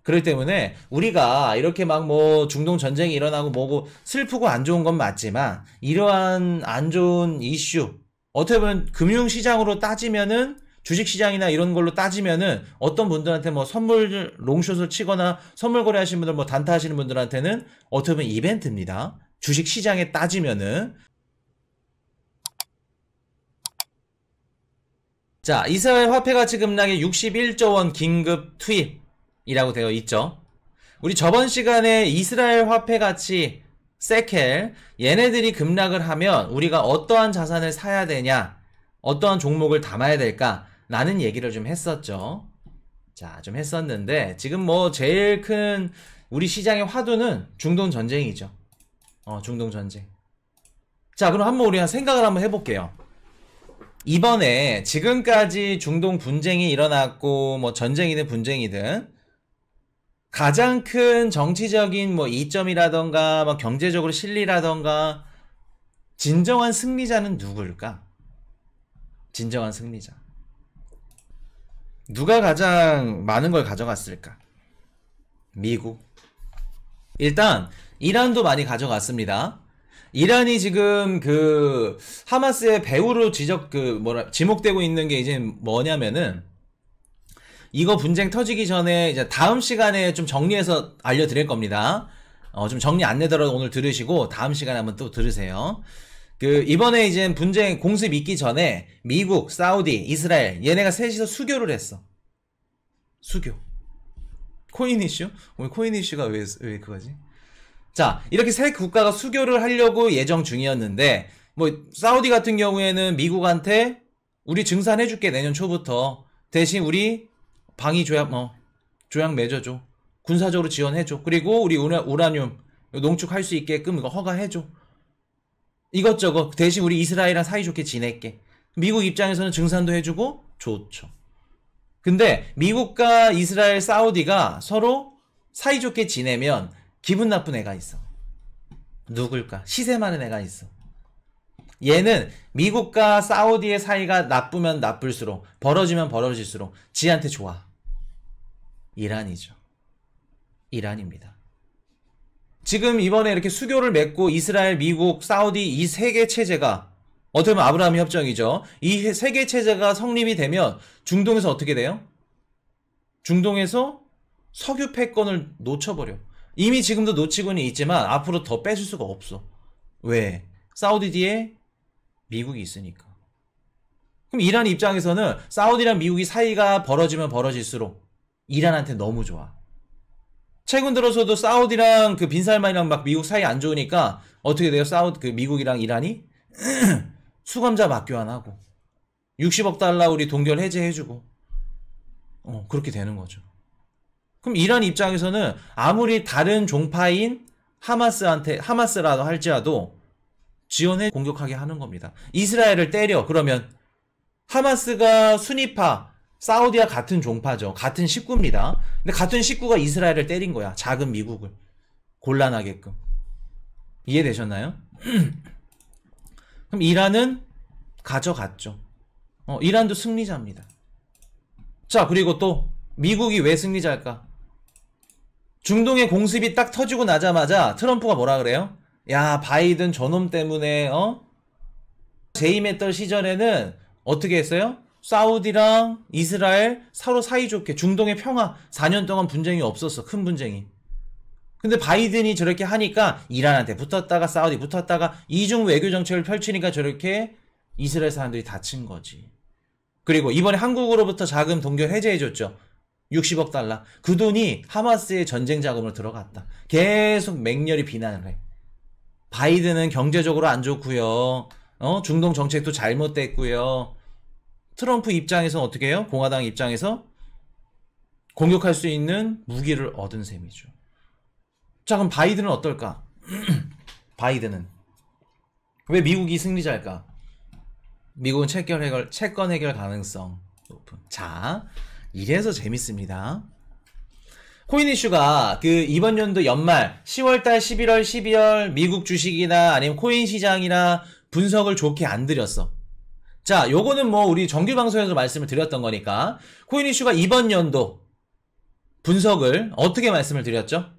그렇기 때문에 우리가 이렇게 막 뭐 중동 전쟁이 일어나고 뭐고 슬프고 안 좋은 건 맞지만 이러한 안 좋은 이슈 어떻게 보면 금융시장으로 따지면은 주식시장이나 이런 걸로 따지면은 어떤 분들한테 뭐 선물 롱숏을 치거나 선물 거래하시는 분들 뭐 단타 하시는 분들한테는 어떻게 보면 이벤트입니다. 주식시장에 따지면은. 자, 이스라엘 화폐 가치 급락에 61조 원 긴급 투입이라고 되어 있죠. 우리 저번 시간에 이스라엘 화폐 가치 세켈 얘네들이 급락을 하면 우리가 어떠한 자산을 사야 되냐, 어떠한 종목을 담아야 될까 라는 얘기를 좀 했었죠. 자, 좀 했었는데 지금 뭐 제일 큰 우리 시장의 화두는 중동 전쟁이죠. 중동 전쟁. 자, 그럼 한번 우리가 생각을 한번 해볼게요. 이번에 지금까지 중동 분쟁이 일어났고 뭐 전쟁이든 분쟁이든 가장 큰 정치적인 뭐 이점이라던가 뭐 경제적으로 실리라던가 진정한 승리자는 누구일까? 진정한 승리자. 누가 가장 많은 걸 가져갔을까? 미국. 일단 이란도 많이 가져갔습니다. 이란이 지금 그 하마스의 배후로 지목되고 있는 게 이제 뭐냐면은 이거 분쟁 터지기 전에 이제 다음 시간에 좀 정리해서 알려드릴 겁니다. 좀 정리 안 되더라도 오늘 들으시고 다음 시간에 한번 또 들으세요. 이번에 이제 분쟁 공습 있기 전에 미국, 사우디, 이스라엘 얘네가 셋이서 수교를 했어. 수교. 코인 이슈? 오늘 코인 이슈가 왜 그거지? 자, 이렇게 세 국가가 수교를 하려고 예정 중이었는데 뭐 사우디 같은 경우에는 미국한테 우리 증산해줄게 내년 초부터 대신 우리 방위 조약 맺어줘. 군사적으로 지원해줘. 그리고 우리 우라늄 농축할 수 있게끔 이거 허가해줘. 이것저것 대신 우리 이스라엘이랑 사이좋게 지낼게. 미국 입장에서는 증산도 해주고 좋죠. 근데 미국과 이스라엘, 사우디가 서로 사이좋게 지내면 기분 나쁜 애가 있어. 누굴까? 시세 많은 애가 있어. 얘는 미국과 사우디의 사이가 나쁘면 나쁠수록 벌어지면 벌어질수록 지한테 좋아. 이란이죠. 이란입니다. 지금 이번에 이렇게 수교를 맺고 이스라엘, 미국, 사우디 이 세 개 체제가 어떻게 보면 아브라함 협정이죠. 이 세 개 체제가 성립이 되면 중동에서 어떻게 돼요? 중동에서 석유 패권을 놓쳐버려. 이미 지금도 놓치고는 있지만 앞으로 더 뺏을 수가 없어. 왜? 사우디 뒤에 미국이 있으니까. 그럼 이란 입장에서는 사우디랑 미국이 사이가 벌어지면 벌어질수록 이란한테 너무 좋아. 최근 들어서도 사우디랑 빈살만이랑 막 미국 사이 안 좋으니까 어떻게 돼요? 미국이랑 이란이 수감자 맞교환하고 60억 달러 우리 동결 해제해주고 그렇게 되는 거죠. 그럼 이란 입장에서는 아무리 다른 종파인 하마스라도 할지라도 지원해 공격하게 하는 겁니다. 이스라엘을 때려. 그러면 하마스가 순위파 사우디와 같은 종파죠. 같은 식구입니다. 근데 같은 식구가 이스라엘을 때린 거야. 작은 미국을. 곤란하게끔. 이해되셨나요? 그럼 이란은 가져갔죠. 이란도 승리자입니다. 자, 그리고 또 미국이 왜 승리자일까? 중동의 공습이 딱 터지고 나자마자 트럼프가 뭐라 그래요? 야, 바이든 저놈 때문에 재임했던 시절에는 어떻게 했어요? 사우디랑 이스라엘 서로 사이좋게 중동의 평화 4년 동안 분쟁이 없었어. 큰 분쟁이. 근데 바이든이 저렇게 하니까 이란한테 붙었다가 사우디 붙었다가 이중 외교 정책을 펼치니까 저렇게 이스라엘 사람들이 다친 거지. 그리고 이번에 한국으로부터 자금 동결 해제해줬죠. 60억 달러. 그 돈이 하마스의 전쟁 자금으로 들어갔다. 계속 맹렬히 비난을 해. 바이든은 경제적으로 안 좋고요. 중동 정책도 잘못됐고요. 트럼프 입장에서는 어떻게 해요? 공화당 입장에서 공격할 수 있는 무기를 얻은 셈이죠. 자, 그럼 바이든은 어떨까? 바이든은 왜 미국이 승리자일까? 미국은 채권 해결 가능성 높은. 자, 이래서 재밌습니다. 코인 이슈가 이번 연도 연말 10월달, 11월, 12월 미국 주식이나 아니면 코인 시장이나 분석을 좋게 안 드렸어. 자, 요거는 뭐 우리 정규 방송에서 말씀을 드렸던 거니까 코인 이슈가 이번 연도 분석을 어떻게 말씀을 드렸죠?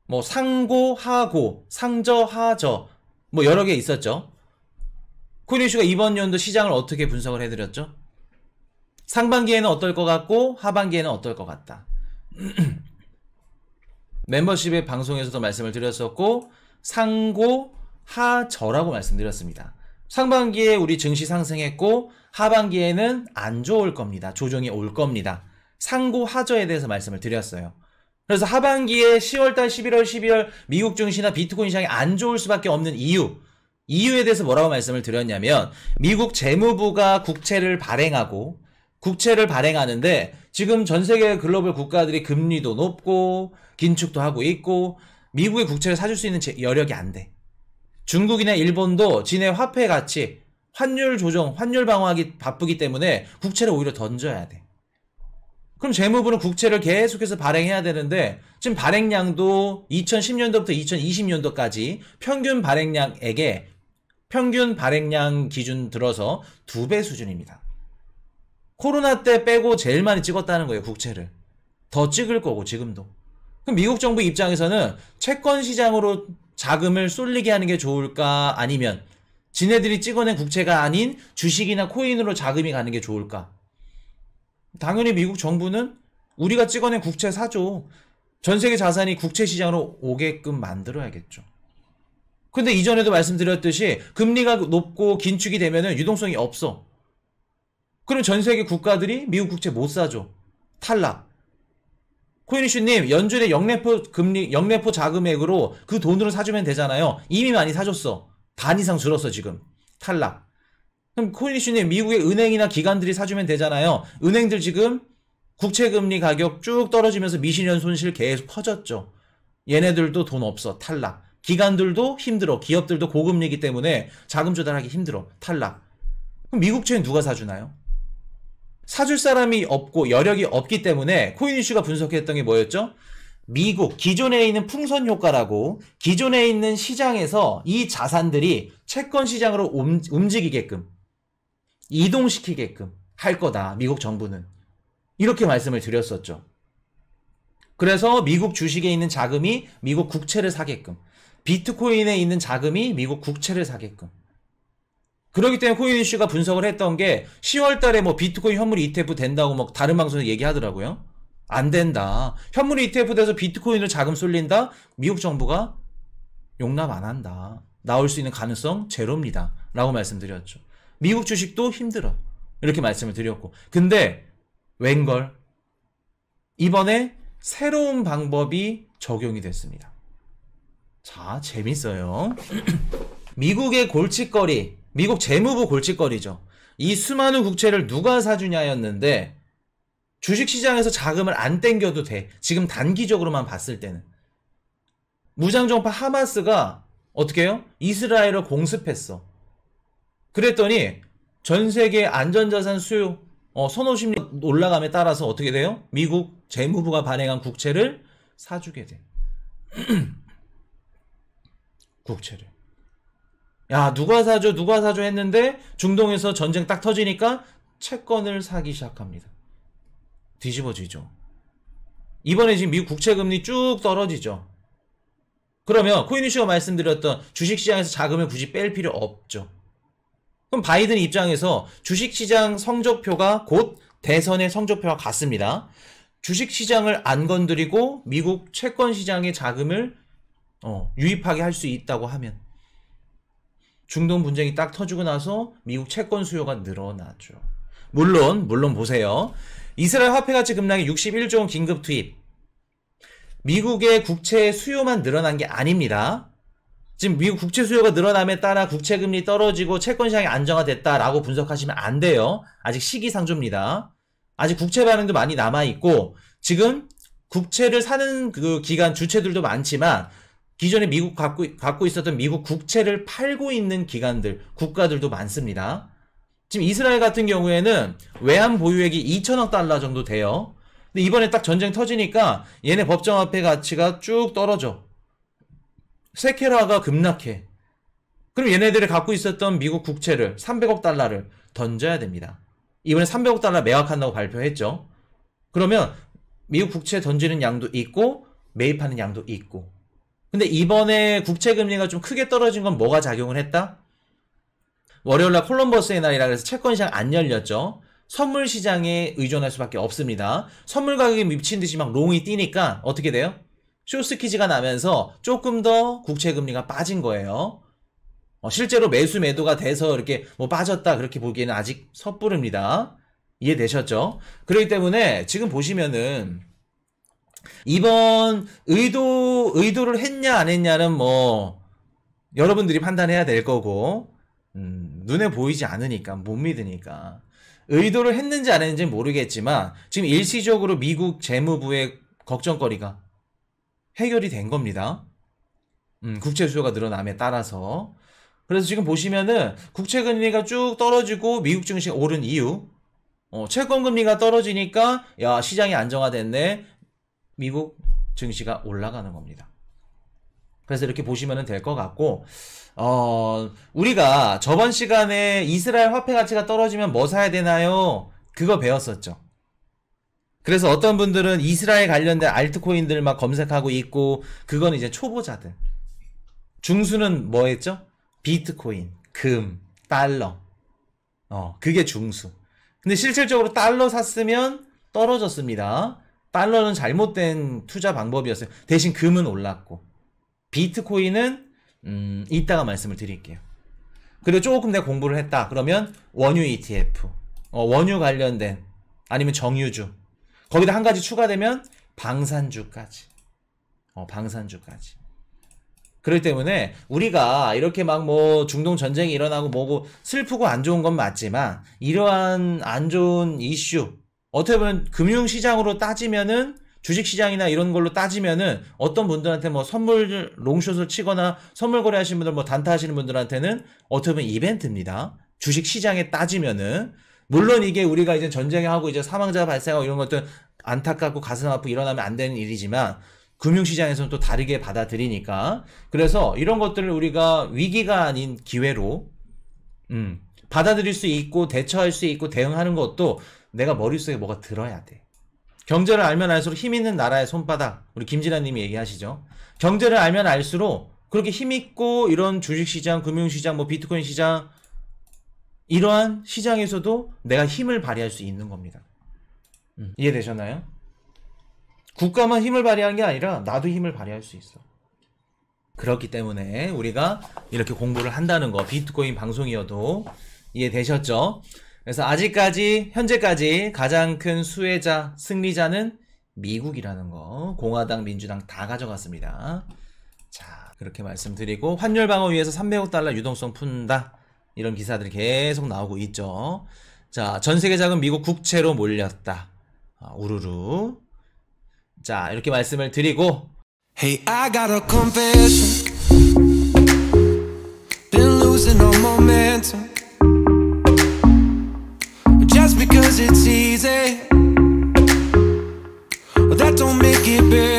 뭐 상고, 하고, 상저, 하저 뭐 여러 개 있었죠. 코인 이슈가 이번 연도 시장을 어떻게 분석을 해드렸죠? 상반기에는 어떨 것 같고 하반기에는 어떨 것 같다. 멤버십의 방송에서도 말씀을 드렸었고 상고, 하저라고 말씀드렸습니다. 상반기에 우리 증시 상승했고 하반기에는 안 좋을 겁니다. 조정이 올 겁니다. 상고, 하저에 대해서 말씀을 드렸어요. 그래서 하반기에 10월달, 11월, 12월 미국 증시나 비트코인 시장이 안 좋을 수밖에 없는 이유에 대해서 뭐라고 말씀을 드렸냐면 미국 재무부가 국채를 발행하는데 지금 전 세계 글로벌 국가들이 금리도 높고 긴축도 하고 있고 미국의 국채를 사줄 수 있는 여력이 안 돼. 중국이나 일본도 지네 화폐 가치, 환율 조정, 환율 방어하기 바쁘기 때문에 국채를 오히려 던져야 돼. 그럼 재무부는 국채를 계속해서 발행해야 되는데 지금 발행량도 2010년도부터 2020년도까지 평균 발행량 기준 들어서 2배 수준입니다. 코로나 때 빼고 제일 많이 찍었다는 거예요, 국채를. 더 찍을 거고, 지금도. 그럼 미국 정부 입장에서는 채권 시장으로 자금을 쏠리게 하는 게 좋을까? 아니면 지네들이 찍어낸 국채가 아닌 주식이나 코인으로 자금이 가는 게 좋을까? 당연히 미국 정부는 우리가 찍어낸 국채 사줘. 전 세계 자산이 국채 시장으로 오게끔 만들어야겠죠. 근데 이전에도 말씀드렸듯이 금리가 높고 긴축이 되면은 유동성이 없어. 그럼 전 세계 국가들이 미국 국채 못 사줘. 탈락. 코인이슈님, 연준의 영래포 자금액으로 그 돈으로 사주면 되잖아요. 이미 많이 사줬어. 반 이상 줄었어, 지금. 탈락. 그럼 코인이슈님, 미국의 은행이나 기관들이 사주면 되잖아요. 은행들 지금 국채금리 가격 쭉 떨어지면서 미실현 손실 계속 커졌죠. 얘네들도 돈 없어. 탈락. 기관들도 힘들어. 기업들도 고금리이기 때문에 자금 조달하기 힘들어. 탈락. 그럼 미국채는 누가 사주나요? 사줄 사람이 없고 여력이 없기 때문에 코인이슈가 분석했던 게 뭐였죠? 미국 기존에 있는 풍선 효과라고 기존에 있는 시장에서 이 자산들이 채권 시장으로 움직이게끔 이동시키게끔 할 거다. 미국 정부는. 이렇게 말씀을 드렸었죠. 그래서 미국 주식에 있는 자금이 미국 국채를 사게끔, 비트코인에 있는 자금이 미국 국채를 사게끔. 그렇기 때문에 코인이슈가 분석을 했던 게 10월 달에 뭐 비트코인 현물 ETF 된다고 뭐 다른 방송에서 얘기하더라고요. 안 된다. 현물 ETF 돼서 비트코인으로 자금 쏠린다? 미국 정부가 용납 안 한다. 나올 수 있는 가능성 제로입니다. 라고 말씀드렸죠. 미국 주식도 힘들어. 이렇게 말씀을 드렸고. 근데 웬걸? 이번에 새로운 방법이 적용이 됐습니다. 자, 재밌어요. 미국의 골칫거리, 미국 재무부 골칫거리죠. 이 수많은 국채를 누가 사주냐였는데 주식시장에서 자금을 안 땡겨도 돼. 지금 단기적으로만 봤을 때는. 무장정파 하마스가 어떻게 해요? 이스라엘을 공습했어. 그랬더니 전 세계 안전자산 수요 선호심리 올라감에 따라서 어떻게 돼요? 미국 재무부가 발행한 국채를 사주게 돼. 국채를. 야, 누가 사줘 했는데 중동에서 전쟁 딱 터지니까 채권을 사기 시작합니다. 뒤집어지죠. 이번에 지금 미국 국채금리 쭉 떨어지죠. 그러면 코인이슈가 말씀드렸던 주식시장에서 자금을 굳이 뺄 필요 없죠. 그럼 바이든 입장에서 주식시장 성적표가 곧 대선의 성적표와 같습니다. 주식시장을 안 건드리고 미국 채권시장의 자금을 유입하게 할 수 있다고 하면 중동 분쟁이 딱 터지고 나서 미국 채권 수요가 늘어나죠. 물론 보세요. 이스라엘 화폐가치 급락에 61조 원 긴급 투입. 미국의 국채 수요만 늘어난 게 아닙니다. 지금 미국 국채 수요가 늘어남에 따라 국채 금리 떨어지고 채권 시장이 안정화됐다라고 분석하시면 안 돼요. 아직 시기상조입니다. 아직 국채 반응도 많이 남아있고 지금 국채를 사는 그 기관 주체들도 많지만 기존에 미국 갖고 있었던 미국 국채를 팔고 있는 기관들, 국가들도 많습니다. 지금 이스라엘 같은 경우에는 외환 보유액이 2천억 달러 정도 돼요. 근데 이번에 딱 전쟁 터지니까 얘네 법정화폐 가치가 쭉 떨어져. 세케라가 급락해. 그럼 얘네들이 갖고 있었던 미국 국채를 300억 달러를 던져야 됩니다. 이번에 300억 달러 매각한다고 발표했죠. 그러면 미국 국채 던지는 양도 있고 매입하는 양도 있고. 근데 이번에 국채 금리가 좀 크게 떨어진 건 뭐가 작용을 했다? 월요일날 콜럼버스의 날이라 그래서 채권 시장 안 열렸죠. 선물 시장에 의존할 수밖에 없습니다. 선물 가격이 미친 듯이 막 롱이 뛰니까 어떻게 돼요? 쇼스퀴즈가 나면서 조금 더 국채 금리가 빠진 거예요. 실제로 매수 매도가 돼서 이렇게 뭐 빠졌다 그렇게 보기에는 아직 섣부릅니다. 이해되셨죠? 그렇기 때문에 지금 보시면은 이번 의도를 했냐 안 했냐는 뭐 여러분들이 판단해야 될 거고 눈에 보이지 않으니까 못 믿으니까 의도를 했는지 안 했는지 모르겠지만 지금 일시적으로 미국 재무부의 걱정거리가 해결이 된 겁니다. 국채 수요가 늘어남에 따라서. 그래서 지금 보시면은 국채 금리가 쭉 떨어지고 미국 증시가 오른 이유, 채권 금리가 떨어지니까 야 시장이 안정화됐네. 미국 증시가 올라가는 겁니다. 그래서 이렇게 보시면 될 것 같고, 우리가 저번 시간에 이스라엘 화폐 가치가 떨어지면 뭐 사야 되나요? 그거 배웠었죠. 그래서 어떤 분들은 이스라엘 관련된 알트코인들 막 검색하고 있고, 그건 이제 초보자들. 중수는 뭐 했죠? 비트코인, 금, 달러. 그게 중수. 근데 실질적으로 달러 샀으면 떨어졌습니다. 달러는 잘못된 투자 방법이었어요. 대신 금은 올랐고. 비트코인은 이따가 말씀을 드릴게요. 그리고 조금 내가 공부를 했다. 그러면 원유 ETF, 원유 관련된 아니면 정유주. 거기다 한 가지 추가되면 방산주까지. 방산주까지. 그렇기 때문에 우리가 이렇게 막 뭐 중동 전쟁이 일어나고 뭐고 슬프고 안 좋은 건 맞지만 이러한 안 좋은 이슈 어떻게 보면 금융시장으로 따지면은 주식시장이나 이런 걸로 따지면은 어떤 분들한테 뭐 선물 롱숏을 치거나 선물 거래하시는 분들 뭐 단타 하시는 분들한테는 어떻게 보면 이벤트입니다. 주식시장에 따지면은 물론 이게 우리가 이제 전쟁하고 이제 사망자 발생하고 이런 것들 안타깝고 가슴 아프고 일어나면 안 되는 일이지만 금융시장에서는 또 다르게 받아들이니까 그래서 이런 것들을 우리가 위기가 아닌 기회로 받아들일 수 있고 대처할 수 있고 대응하는 것도 내가 머릿속에 뭐가 들어야 돼. 경제를 알면 알수록 힘 있는 나라의 손바닥 우리 김진아님이 얘기하시죠. 경제를 알면 알수록 그렇게 힘있고 이런 주식시장 금융시장 뭐 비트코인 시장 이러한 시장에서도 내가 힘을 발휘할 수 있는 겁니다. 이해되셨나요? 국가만 힘을 발휘하는 게 아니라 나도 힘을 발휘할 수 있어. 그렇기 때문에 우리가 이렇게 공부를 한다는 거 비트코인 방송이어도 이해되셨죠? 그래서 아직까지 현재까지 가장 큰 수혜자 승리자는 미국이라는 거 공화당 민주당 다 가져갔습니다. 자 그렇게 말씀드리고 환율 방어 위해서 300억 달러 유동성 푼다 이런 기사들이 계속 나오고 있죠. 자 전세계 자금 미국 국채로 몰렸다. 우르르. 자 이렇게 말씀을 드리고 Hey, I got a confession. Been losing all momentum. Just because it's easy, that don't make it better.